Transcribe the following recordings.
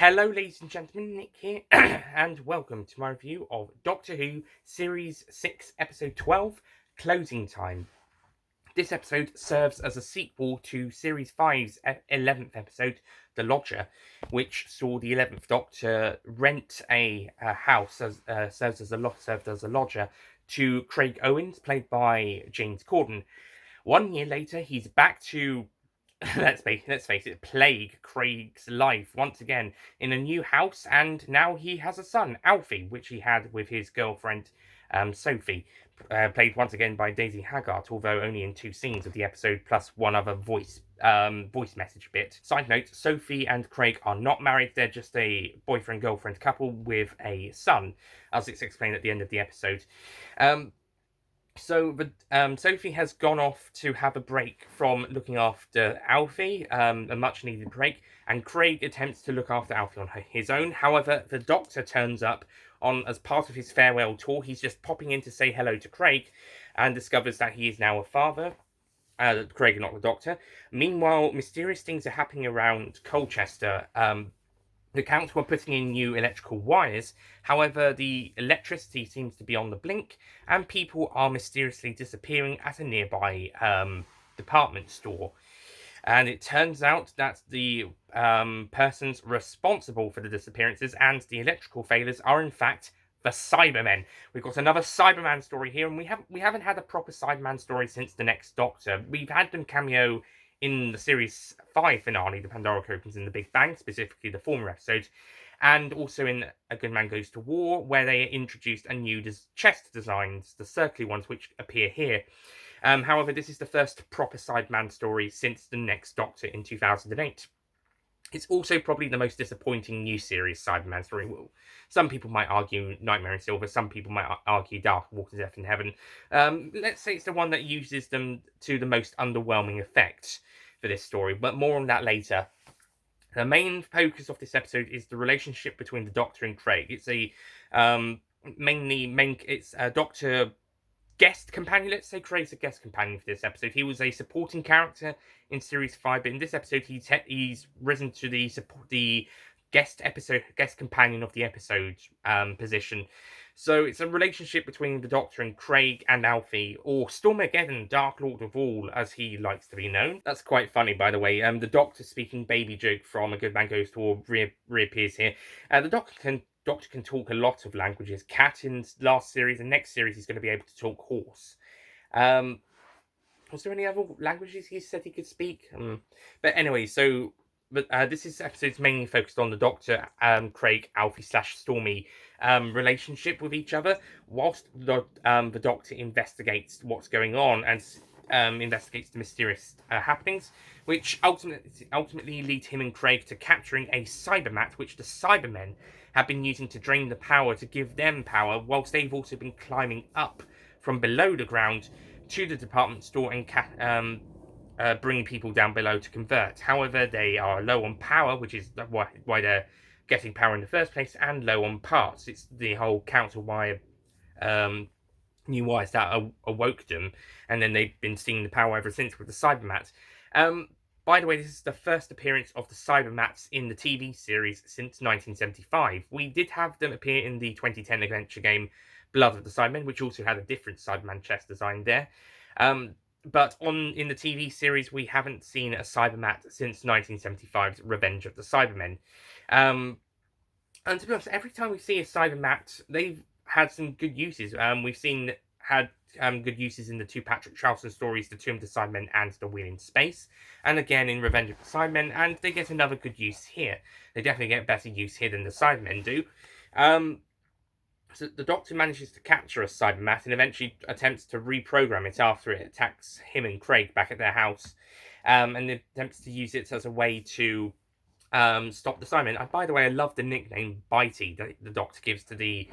Hello, ladies and gentlemen, Nick here, and welcome to my review of Doctor Who Series 6, Episode 12, Closing Time. This episode serves as a sequel to Series 5's 11th episode, The Lodger, which saw the 11th Doctor rent a house, served as a lodger, to Craig Owens, played by James Corden. 1 year later, he's back to let's face it, plague Craig's life once again in a new house, and now he has a son, Alfie, which he had with his girlfriend, Sophie, played once again by Daisy Haggart, although only in 2 scenes of the episode, plus one other voice message bit. Side note, Sophie and Craig are not married, they're just a boyfriend-girlfriend couple with a son, as it's explained at the end of the episode. So Sophie has gone off to have a break from looking after Alfie, a much needed break, and Craig attempts to look after Alfie on his own. However, the Doctor turns up on as part of his farewell tour. He's just popping in to say hello to Craig, and discovers that he is now a father. Craig, not the Doctor. Meanwhile, mysterious things are happening around Colchester. The Council are putting in new electrical wires, however the electricity seems to be on the blink, and people are mysteriously disappearing at a nearby department store. And it turns out that the persons responsible for the disappearances and the electrical failures are in fact the Cybermen. We've got another Cyberman story here, and we haven't had a proper Cyberman story since the next Doctor. We've had them cameo in the Series 5 finale, The Pandora Opens in the Big Bang, specifically the former episode, and also in A Good Man Goes to War, where they introduced a new chest designs, the circly ones, which appear here. However, this is the first proper Cyberman story since the next Doctor in 2008. It's also probably the most disappointing new series Cyberman story. Well, some people might argue Nightmare in Silver, some people might argue Dark Waters, Death in Heaven. Let's say it's the one that uses them to the most underwhelming effect for this story, but more on that later. The main focus of this episode is the relationship between the Doctor and Craig. It's a Doctor guest companion. Let's say Craig's a guest companion for this episode. He was a supporting character in Series 5, but in this episode he's risen to the guest companion of the episode position. So it's a relationship between the Doctor and Craig and Alfie, or Stormageddon, Dark Lord of All, as he likes to be known. That's quite funny, by the way. The Doctor speaking baby joke from A Good Man Goes to War reappears here. The Doctor can talk a lot of languages. Cat in last series, and next series he's going to be able to talk horse. Was there any other languages he said he could speak? But anyway, this episode's mainly focused on the Doctor, Craig, Alfie / Stormy relationship with each other, whilst the Doctor investigates what's going on and investigates the mysterious happenings, which ultimately lead him and Craig to capturing a cybermat, which the Cybermen have been using to drain the power to give them power, whilst they've also been climbing up from below the ground to the department store and bringing people down below to convert. However, they are low on power, which is why they're getting power in the first place, and low on parts. It's the whole counter wire, new wires that awoke them, and then they've been seeing the power ever since with the Cybermat. By the way, this is the first appearance of the Cybermats in the TV series since 1975. We did have them appear in the 2010 adventure game Blood of the Cybermen, which also had a different Cyberman chest design there. But in the TV series, we haven't seen a Cybermat since 1975's Revenge of the Cybermen. And to be honest, every time we see a Cybermat, they've had some good uses. We've had good uses in the 2 Patrick Charlton stories, The Tomb of the Cybermen and The Wheel in Space, and again in Revenge of the Cybermen, and they get another good use here. They definitely get better use here than the Cybermen do. So the Doctor manages to capture a Cybermat and eventually attempts to reprogram it after it attacks him and Craig back at their house, and attempts to use it as a way to stop the Cybermen. And by the way, I love the nickname Bitey that the Doctor gives to these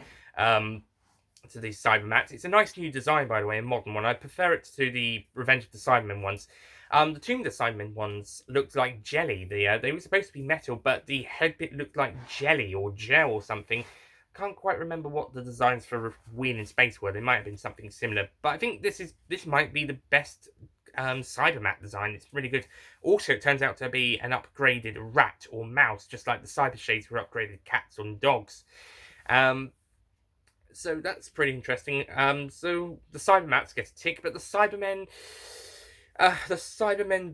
Cybermats. It's a nice new design, by the way, a modern one. I prefer it to the Revenge of the Cybermen ones. The Tomb of the Cybermen ones looked like jelly. They were supposed to be metal, but the head bit looked like jelly or gel or something. Can't quite remember what the designs for Wheel in Space were. They might have been something similar, but I think this might be the best Cybermat design. It's really good. Also, it turns out to be an upgraded rat or mouse, just like the Cyber Shades were upgraded cats and dogs. So that's pretty interesting. So the Cybermats get a tick, but the Cybermen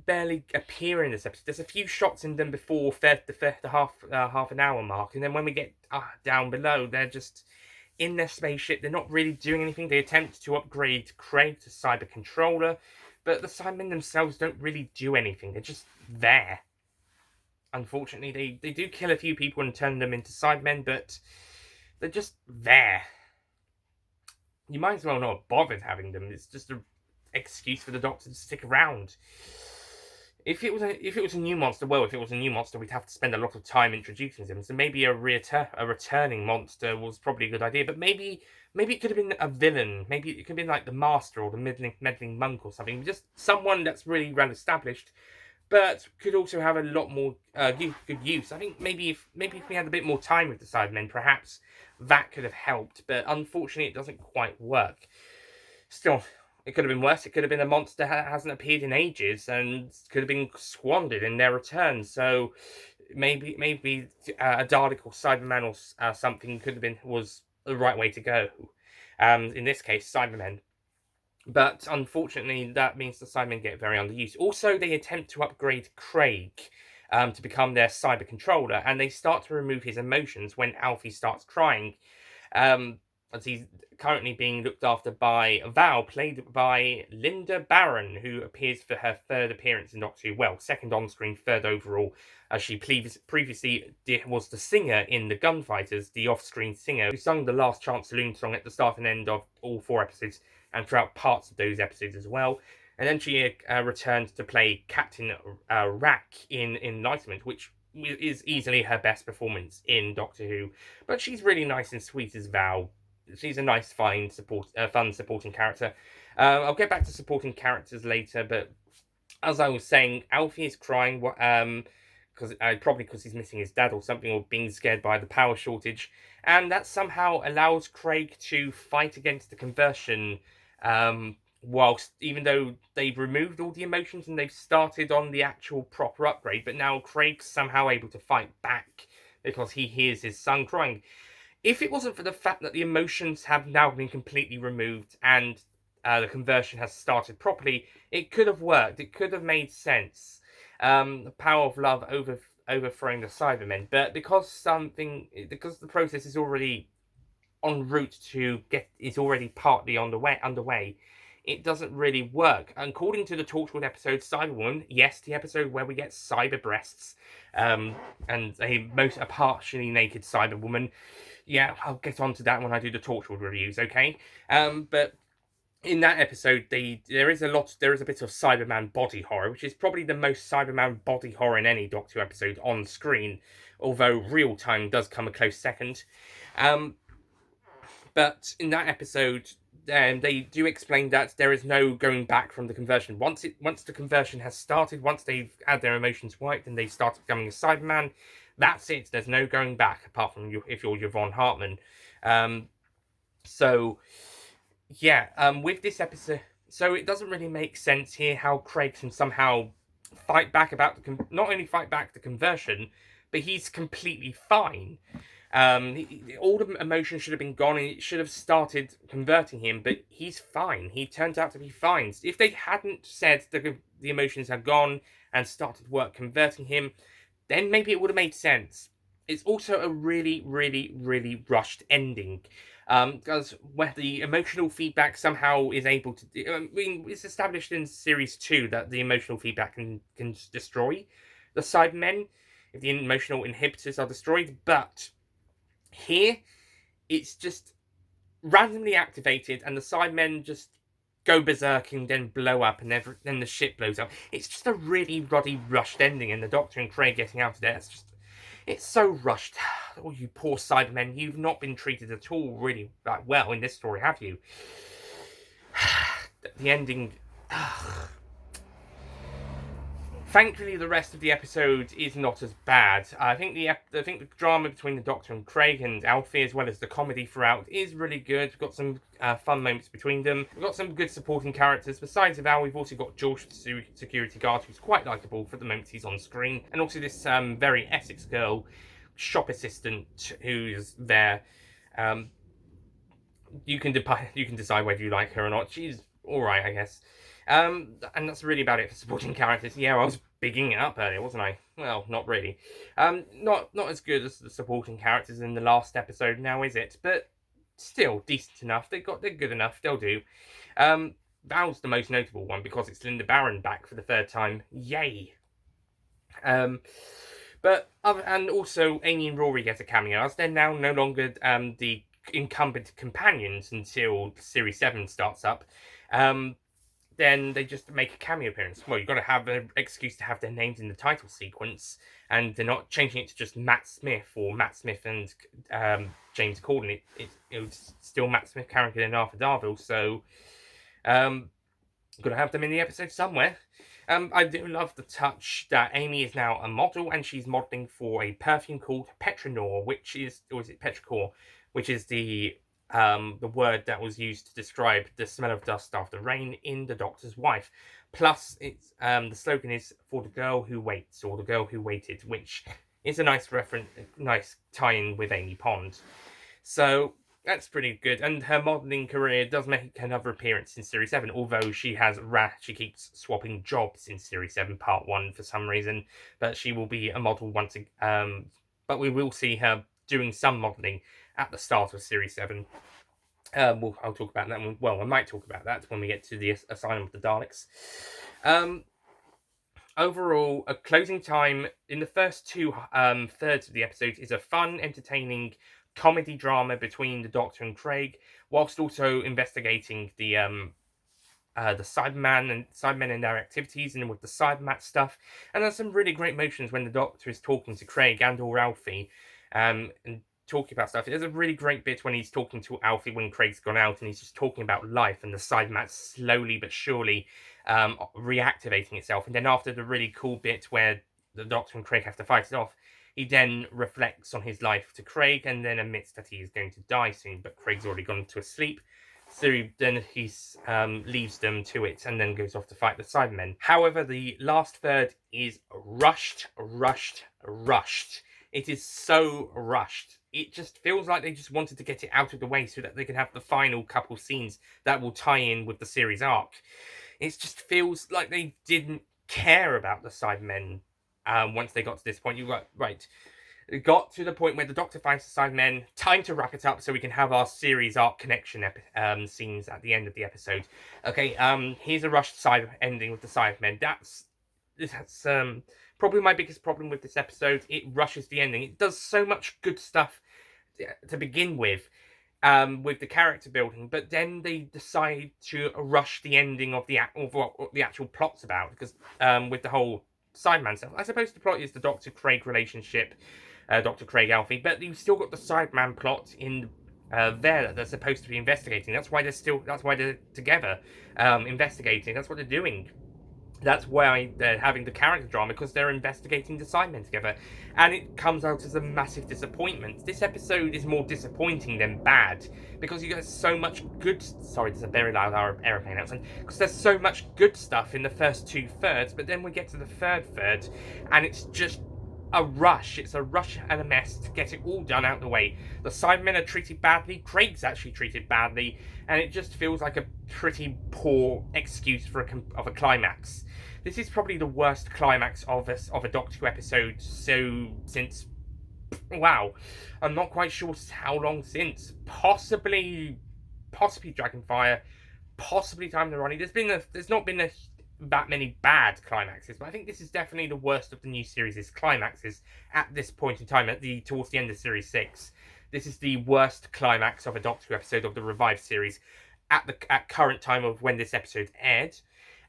barely appear in this episode. There's a few shots in them before the half an hour mark, and then when we get down below, they're just in their spaceship. They're not really doing anything. They attempt to upgrade Craig to Cyber Controller, but the Cybermen themselves don't really do anything. They're just there. Unfortunately, they do kill a few people and turn them into Cybermen, but they're just there. You might as well not have bothered having them. It's just an excuse for the Doctor to stick around. If it was a new monster, we'd have to spend a lot of time introducing them. So maybe a returning monster was probably a good idea. But maybe it could have been a villain. Maybe it could have been like the Master or the meddling monk or something. Just someone that's really well established, but could also have a lot more good use. I think maybe if we had a bit more time with the Cybermen, perhaps that could have helped. But unfortunately, it doesn't quite work. Still, it could have been worse. It could have been a monster that hasn't appeared in ages and could have been squandered in their return. So maybe a Dalek or Cyberman or something was the right way to go. In this case, Cybermen. But unfortunately, that means the Cybermen get very underused. Also, they attempt to upgrade Craig to become their cyber controller, and they start to remove his emotions when Alfie starts crying. As he's currently being looked after by Val, played by Linda Barron, who appears for her third appearance in Doctor Who. Well, second on screen, third overall, as she previously was the singer in The Gunfighters, the off-screen singer, who sung the Last Chance Saloon song at the start and end of all 4 episodes, and throughout parts of those episodes as well. And then she returned to play Captain Rack in Enlightenment, which is easily her best performance in Doctor Who. But she's really nice and sweet as Val. She's a nice, fun supporting character. I'll get back to supporting characters later, but as I was saying, Alfie is crying probably because he's missing his dad or something, or being scared by the power shortage, and that somehow allows Craig to fight against the conversion, whilst, even though they've removed all the emotions and they've started on the actual proper upgrade, but now Craig's somehow able to fight back because he hears his son crying. If it wasn't for the fact that the emotions have now been completely removed and the conversion has started properly, it could have worked. It could have made sense. The power of love overthrowing the Cybermen, but because the process is already en route is already partly underway, it doesn't really work. According to the Torchwood episode Cyberwoman, yes, the episode where we get cyber breasts, and a partially naked Cyberwoman. Yeah, I'll get onto that when I do the Torchwood reviews, okay? But in that episode, there is a bit of Cyberman body horror, which is probably the most Cyberman body horror in any Doctor Who episode on screen, although Real Time does come a close second. But in that episode, they do explain that there is no going back from the conversion. Once the conversion has started, once they've had their emotions wiped and they start becoming a Cyberman, that's it. There's no going back, apart from if you're Yvonne Hartman. With this episode, so it doesn't really make sense here how Craig can somehow fight back not only fight back the conversion, but he's completely fine. All the emotion should have been gone, and it should have started converting him, but he's fine. He turns out to be fine. If they hadn't said the emotions had gone and started work converting him, then maybe it would have made sense. It's also a really, really, really rushed ending. Because where the emotional feedback somehow is able to... it's established in Series 2 that the emotional feedback can destroy the Cybermen if the emotional inhibitors are destroyed, but here, it's just randomly activated and the Cybermen just go berserk and then blow up, and then the ship blows up. It's just a really ruddy, rushed ending, and the Doctor and Craig getting out of there, it's so rushed. Oh, you poor Cybermen, you've not been treated at all really that well in this story, have you? The ending... Thankfully, the rest of the episode is not as bad. I think the drama between the Doctor and Craig and Alfie, as well as the comedy throughout, is really good. We've got some fun moments between them. We've got some good supporting characters. Besides Val, we've also got George, the security guard, who's quite likeable for the moment he's on screen, and also this very Essex girl, shop assistant, who's there. You can decide whether you like her or not. She's all right, I guess. And that's really about it for supporting characters. Yeah, I was bigging it up earlier, wasn't I? Well, not really. Not as good as the supporting characters in the last episode now, is it? But still decent enough. They're good enough. They'll do. Val's the most notable one because it's Linda Barron back for the third time. Yay! And also Amy and Rory get a cameo, as they're now no longer the incumbent companions until Series 7 starts up. Then they just make a cameo appearance. Well, you've got to have an excuse to have their names in the title sequence, and they're not changing it to just Matt Smith or Matt Smith and James Corden. It was still Matt Smith, Karen Gillan, and Arthur Darvill, so got to have them in the episode somewhere. I do love the touch that Amy is now a model, and she's modelling for a perfume called Petronor, or is it Petrichor, which is the word that was used to describe the smell of dust after rain in The Doctor's Wife. Plus, it's the slogan is "For the girl who waits," or "The girl who waited," which is a nice nice tie-in with Amy Pond. So that's pretty good, and her modelling career does make another appearance in Series 7, although she keeps swapping jobs in Series 7 Part 1 for some reason, but she will be a model once again, but we will see her doing some modelling at the start of Series 7. I'll talk about that one. Well, I might talk about that when we get to the Asylum of the Daleks. Overall, a closing time in the first two thirds of the episode is a fun, entertaining comedy drama between the Doctor and Craig, whilst also investigating the Cybermen and their activities, and with the Cybermat stuff. And there's some really great motions when the Doctor is talking to Craig and or Alfie, and talking about stuff. There's a really great bit when he's talking to Alfie when Craig's gone out, and he's just talking about life and the Cybermat slowly but surely reactivating itself. And then after the really cool bit where the Doctor and Craig have to fight it off, he then reflects on his life to Craig and then admits that he is going to die soon, but Craig's already gone to sleep. So then he leaves them to it and then goes off to fight the Cybermen. However, the last third is rushed. It is so rushed. It just feels like they just wanted to get it out of the way so that they can have the final couple scenes that will tie in with the series arc. It just feels like they didn't care about the Cybermen once they got to this point. It got to the point where the Doctor finds the Cybermen. Time to wrap it up so we can have our series arc connection scenes at the end of the episode. Okay, here's a rushed ending with the Cybermen. That's probably my biggest problem with this episode. It rushes the ending. It does so much good stuff to begin with the character building, but then they decide to rush the ending of what the actual plot's about, because with the whole Sideman stuff, I suppose the plot is the Doctor-Craig relationship, Doctor-Craig Alfie, but you've still got the Sideman plot in there that they're supposed to be investigating. That's why they're together investigating. That's what they're doing. That's why they're having the character drama, because they're investigating the Cybermen together. And it comes out as a massive disappointment. This episode is more disappointing than bad, because you get so much good... Sorry, there's a very loud aeroplane outside. Because there's so much good stuff in the first two thirds, but then we get to the third, and it's just a rush. It's a rush and a mess to get it all done out of the way. The Cybermen are treated badly. Craig's actually treated badly. And it just feels like a pretty poor excuse for a climax. This is probably the worst climax of a Doctor Who episode since... Wow. I'm not quite sure how long since. Possibly Dragonfire. Possibly Time of the Ronnie. There's not been that many bad climaxes, but I think this is definitely the worst of the new series' climaxes at this point in time, towards the end of Series 6. This is the worst climax of a Doctor Who episode of the revived series at current time of when this episode aired,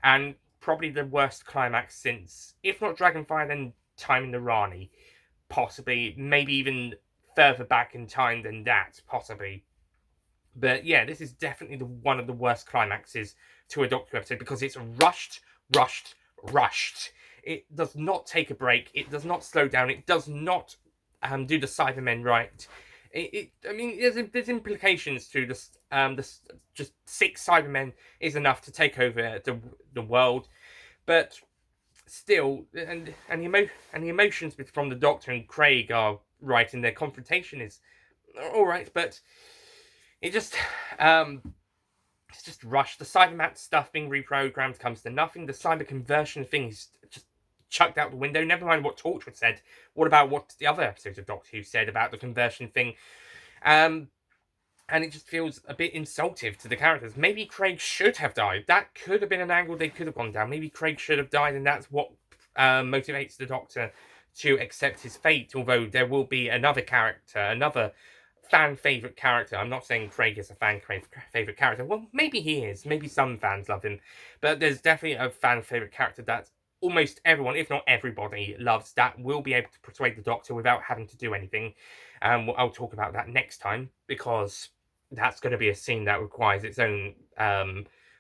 and probably the worst climax since, if not Dragonfire, then Time in the Rani. Possibly, maybe even further back in time than that, possibly. But yeah, this is definitely one of the worst climaxes to a Doctor Who episode, because it's rushed. It does not take a break. It does not slow down. It does not do the Cybermen right. I mean, there's implications to this. This just 6 Cybermen is enough to take over the world, but still, the emotions from the Doctor and Craig are right, and their confrontation is all right, but it just it's just rushed. The Cybermat stuff being reprogrammed comes to nothing. The cyber conversion thing is just chucked out the window. Never mind what Torchwood said. What about what the other episodes of Doctor Who said about the conversion thing? And it just feels a bit insultive to the characters. Maybe Craig should have died. That could have been an angle they could have gone down. Maybe Craig should have died, and that's what motivates the Doctor to accept his fate. Although there will be another character, another fan favorite character. I'm not saying Craig is a fan favorite character. Well, maybe he is. Maybe some fans love him, but there's definitely a fan favorite character that almost everyone, if not everybody, loves. That will be able to persuade the Doctor without having to do anything. I'll talk about that next time, because that's going to be a scene that requires its own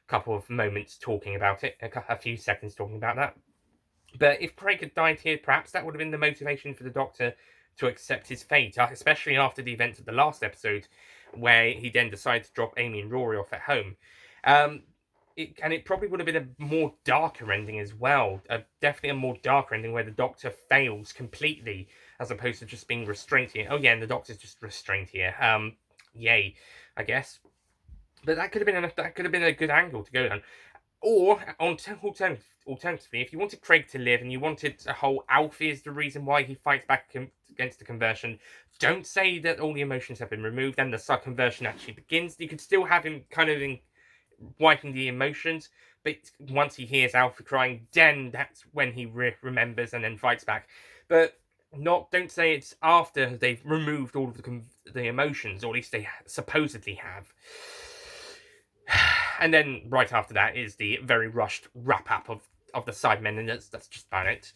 couple of moments talking about it, a few seconds talking about that. But if Craig had died here, perhaps that would have been the motivation for the Doctor to accept his fate, especially after the events of the last episode, where he then decided to drop Amy and Rory off at home. It probably would have been a more darker ending as well. Definitely a more darker ending where the Doctor fails completely, as opposed to just being restrained here. Oh yeah, and the Doctor's just restrained here. Yay, I guess. But that could have been a good angle to go down. Or alternatively, if you wanted Craig to live and you wanted a whole Alfie is the reason why he fights back against the conversion, don't say that all the emotions have been removed and the conversion actually begins. You could still have him kind of wiping the emotions, but once he hears Alfie crying, then that's when he remembers and then fights back. But don't say it's after they've removed all of the emotions, or at least they supposedly have. And then right after that is the very rushed wrap up of the Cybermen, and that's just about it.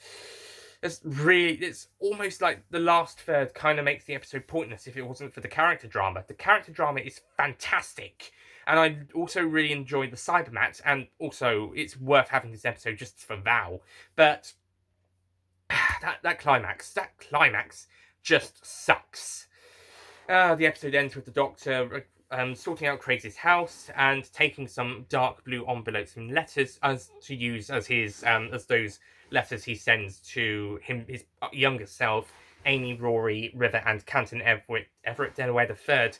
It's almost like the last third kind of makes the episode pointless if it wasn't for the character drama. The character drama is fantastic, and I also really enjoyed the Cybermat, and also it's worth having this episode just for Val. But that climax just sucks. The episode ends with the Doctor sorting out Craig's house and taking some dark blue envelopes and letters to use as his as those letters he sends to his younger self, Amy, Rory, River, and Canton Everett Delaware III,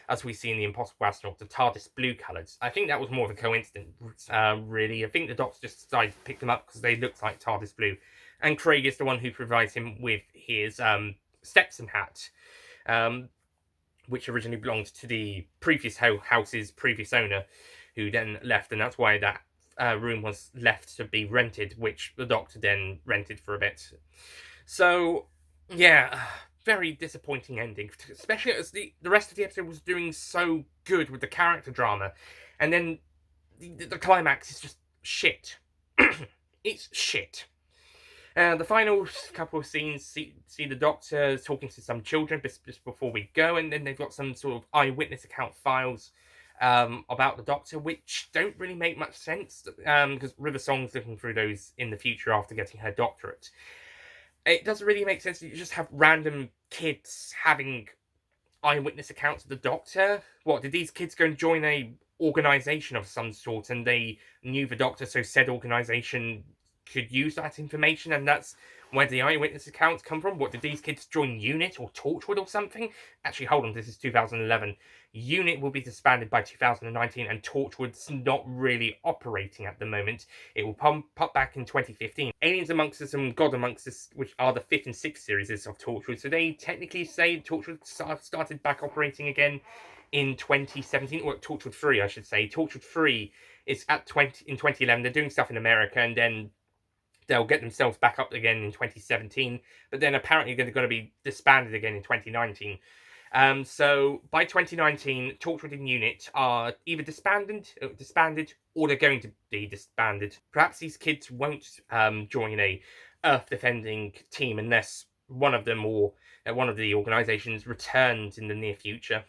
as we see in the Impossible Astronaut, the TARDIS blue colours. I think that was more of a coincidence, really. I think the Doctor just decided to pick them up because they looked like TARDIS blue, and Craig is the one who provides him with his Stetson hat. Which originally belonged to the previous house's previous owner, who then left, and that's why that room was left to be rented, which the Doctor then rented for a bit. So, yeah, very disappointing ending, especially as the rest of the episode was doing so good with the character drama, and then the climax is just shit. It's shit. The final couple of scenes see the Doctor talking to some children just before we go, and then they've got some sort of eyewitness account files about the Doctor, which don't really make much sense, because River Song's looking through those in the future after getting her doctorate. It doesn't really make sense that you just have random kids having eyewitness accounts of the Doctor. What, did these kids go and join a organisation of some sort, and they knew the Doctor, so said organisation could use that information, and that's where the eyewitness accounts come from? What, did these kids join UNIT or Torchwood or something? Actually, hold on, this is 2011. UNIT will be disbanded by 2019, and Torchwood's not really operating at the moment. It will pop back in 2015. Aliens Amongst Us and God Amongst Us, which are the 5th and 6th series of Torchwood, so they technically say Torchwood started back operating again in 2017, or Torchwood 3, I should say. Torchwood 3 is in 2011. They're doing stuff in America, and then they'll get themselves back up again in 2017, but then apparently they're going to be disbanded again in 2019. So by 2019, Torchwood and UNIT are either disbanded, or they're going to be disbanded. Perhaps these kids won't join a Earth-defending team unless one of them or one of the organisations returns in the near future.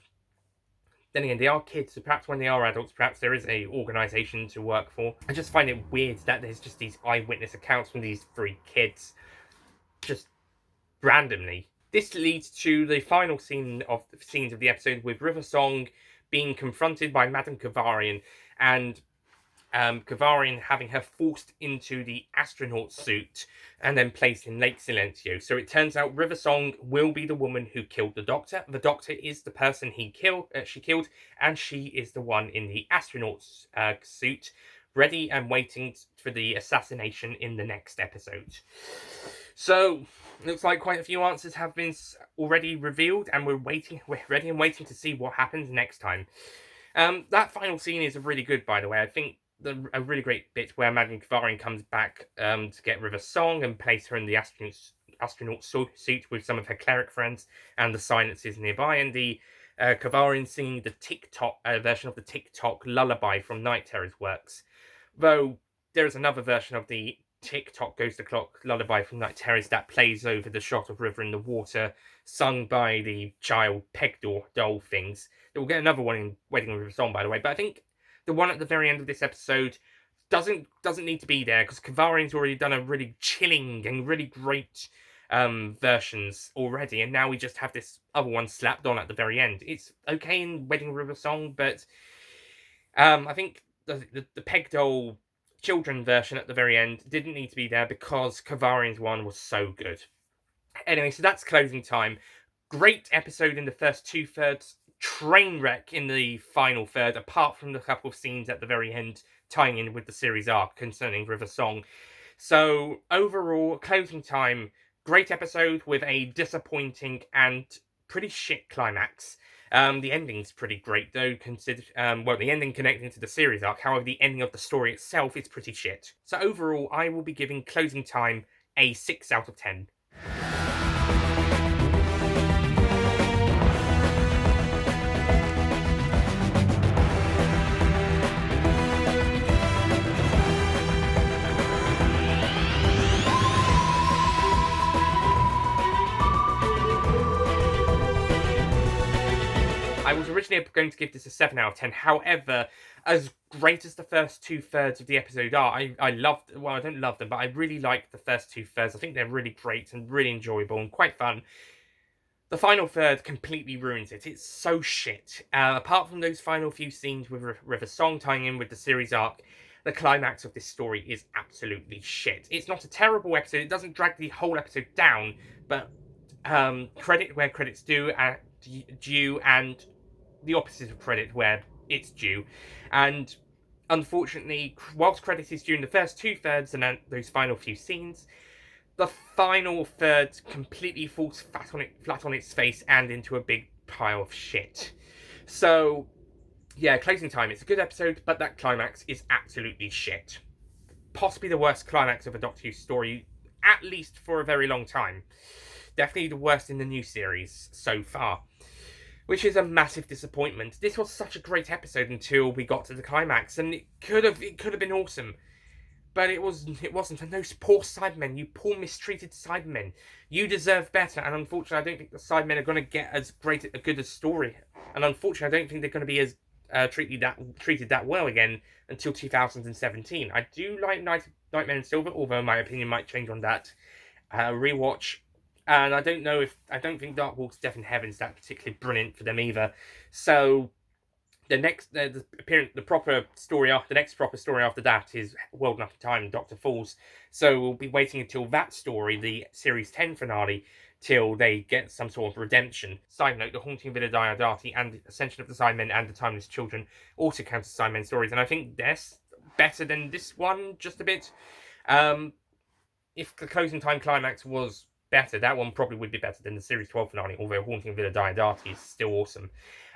then again, they are kids, so perhaps when they are adults, perhaps there is a organisation to work for. I just find it weird that there's just these eyewitness accounts from these 3 kids, just randomly. This leads to the final scenes of the episode, with River Song being confronted by Madame Kavarian, and Kavarian having her forced into the astronaut suit and then placed in Lake Silencio. So it turns out River Song will be the woman who killed the Doctor. The Doctor is the person she killed, and she is the one in the astronaut suit, ready and waiting for the assassination in the next episode. So, looks like quite a few answers have been already revealed, and we're ready and waiting to see what happens next time. That final scene is really good, by the way. I think a really great bit where Madame Kavarian comes back to get River Song and place her in the astronaut suit with some of her cleric friends and the silences nearby, and the Kavarian singing the TikTok version of the TikTok lullaby from Night Terror's works. Though there is another version of the TikTok Goes the Clock lullaby from Night Terrors that plays over the shot of River in the water, sung by the child peg doll things. We'll get another one in Wedding River Song, by the way, but I think the one at the very end of this episode doesn't need to be there, because Kavarian's already done a really chilling and really great versions already, and now we just have this other one slapped on at the very end. It's okay in Wedding River Song, but I think the peg doll children version at the very end didn't need to be there because Kavarian's one was so good. Anyway, so that's closing time. Great episode in the first 2/3, train wreck in the final third, apart from the couple of scenes at the very end tying in with the series arc concerning River Song. So overall, closing time, great episode with a disappointing and pretty shit climax. The ending's pretty great, though, the ending connecting to the series arc. However, the ending of the story itself is pretty shit. So overall, I will be giving closing time a 6 out of 10. I was originally going to give this a 7 out of 10. However, as great as the first 2/3 of the episode are, I loved, well, I don't love them, but I really like the first 2/3. I think they're really great and really enjoyable and quite fun. The final third completely ruins it. It's so shit. Apart from those final few scenes with River Song tying in with the series arc, the climax of this story is absolutely shit. It's not a terrible episode. It doesn't drag the whole episode down, but credit where credit's due, and the opposite of credit where it's due. And unfortunately, whilst credit is due in the first 2/3 and then those final few scenes, the final third completely falls flat on its face and into a big pile of shit. So, yeah, closing time. It's a good episode, but that climax is absolutely shit. Possibly the worst climax of a Doctor Who story, at least for a very long time. Definitely the worst in the new series so far, which is a massive disappointment. This was such a great episode until we got to the climax, and it could have been awesome, but it wasn't. And those poor Cybermen, you poor mistreated Cybermen, you deserve better. And unfortunately, I don't think the Cybermen are going to get as good a story. And unfortunately, I don't think they're going to be as treated that well again until 2017. I do like Nightmare in Silver, although my opinion might change on that rewatch. And I don't think Dark Walk's Death in Heaven's that particularly brilliant for them either. So the next proper story after that is World Enough Time and Doctor Falls. So we'll be waiting until that story, the Series 10 finale, till they get some sort of redemption. Side note, The Haunting of Villa Diodati and the Ascension of the Cybermen and the Timeless Children also count as Cybermen stories, and I think they're better than this one just a bit. If the closing time climax was better, that one probably would be better than the Series 12 finale, although Haunting of Villa Diodati is still awesome.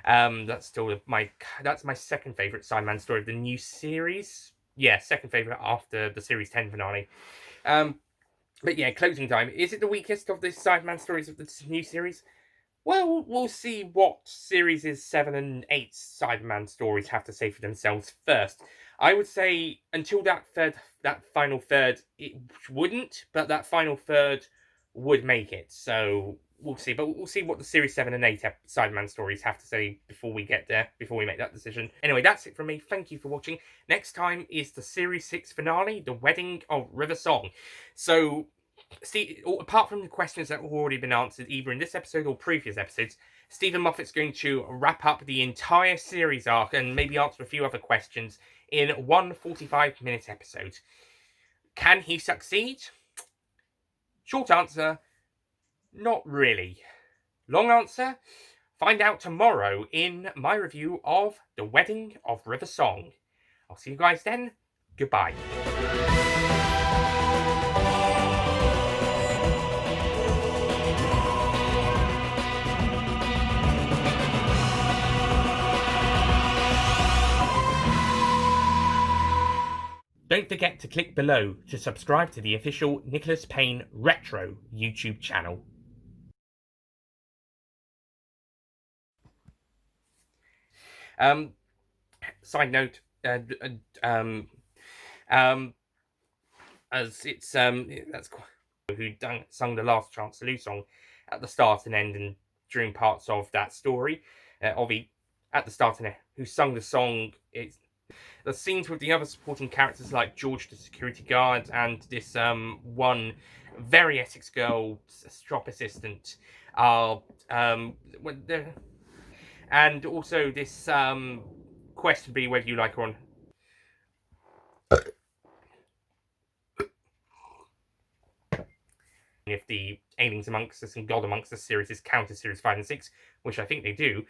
That's my second favourite Cyberman story of the new series. Yeah, second favourite after the Series 10 finale. But yeah, closing time. Is it the weakest of the Cyberman stories of the new series? Well, we'll see what Series 7 and 8 Cyberman stories have to say for themselves first. I would say until that final third, it wouldn't, but that final third would make it. So we'll see. But we'll see what the Series 7 and 8 Sideman stories have to say before we get there, before we make that decision. Anyway, that's it from me. Thank you for watching. Next time is the Series 6 finale, The Wedding of River Song. So, see, apart from the questions that have already been answered, either in this episode or previous episodes, Stephen Moffat's going to wrap up the entire series arc and maybe answer a few other questions in one 45-minute episode. Can he succeed? Short answer, not really. Long answer, find out tomorrow in my review of The Wedding of River Song. I'll see you guys then. Goodbye. Don't forget to click below to subscribe to the official Nicholas Payne Retro YouTube channel. Side note, as it's that's who sung the Last Chance Saloon song at the start and end and during parts of that story, Ovi at the start and end, who sung the song. It's the scenes with the other supporting characters like George the security guard and this one very Essex girl shop assistant are and also this quest to be whether you like her on if the Aliens Amongst Us and God Amongst Us series is counter series 5 and 6, which I think they do.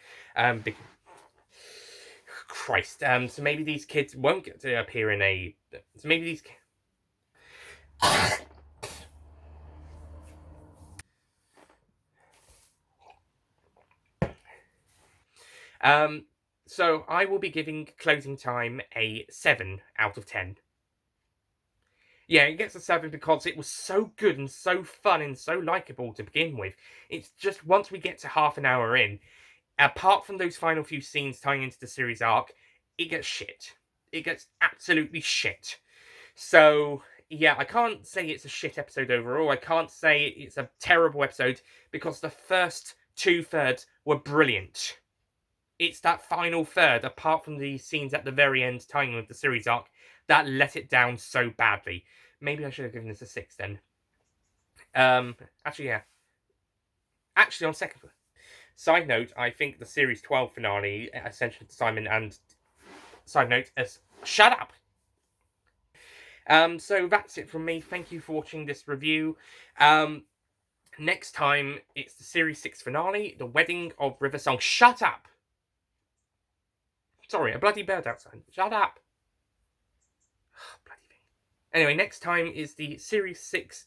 Christ. So maybe these kids won't get to appear in a. So maybe these. So I will be giving Closing Time a 7 out of 10. Yeah, it gets a 7 because it was so good and so fun and so likeable to begin with. It's just once we get to half an hour in, apart from those final few scenes tying into the series arc, it gets shit. It gets absolutely shit. So, yeah, I can't say it's a shit episode overall. I can't say it's a terrible episode because the first 2/3 were brilliant. It's that final third, apart from the scenes at the very end tying with the series arc, that let it down so badly. Maybe I should have given this a 6 then. Actually, yeah. Actually, on second side note, I think the series 12 finale, Ascension to Simon, and side note, as shut up. So that's it from me. Thank you for watching this review. Next time, it's the series 6 finale, The Wedding of River Song. Shut up! Sorry, a bloody bird outside. Shut up! Bloody thing. Anyway, next time is the series 6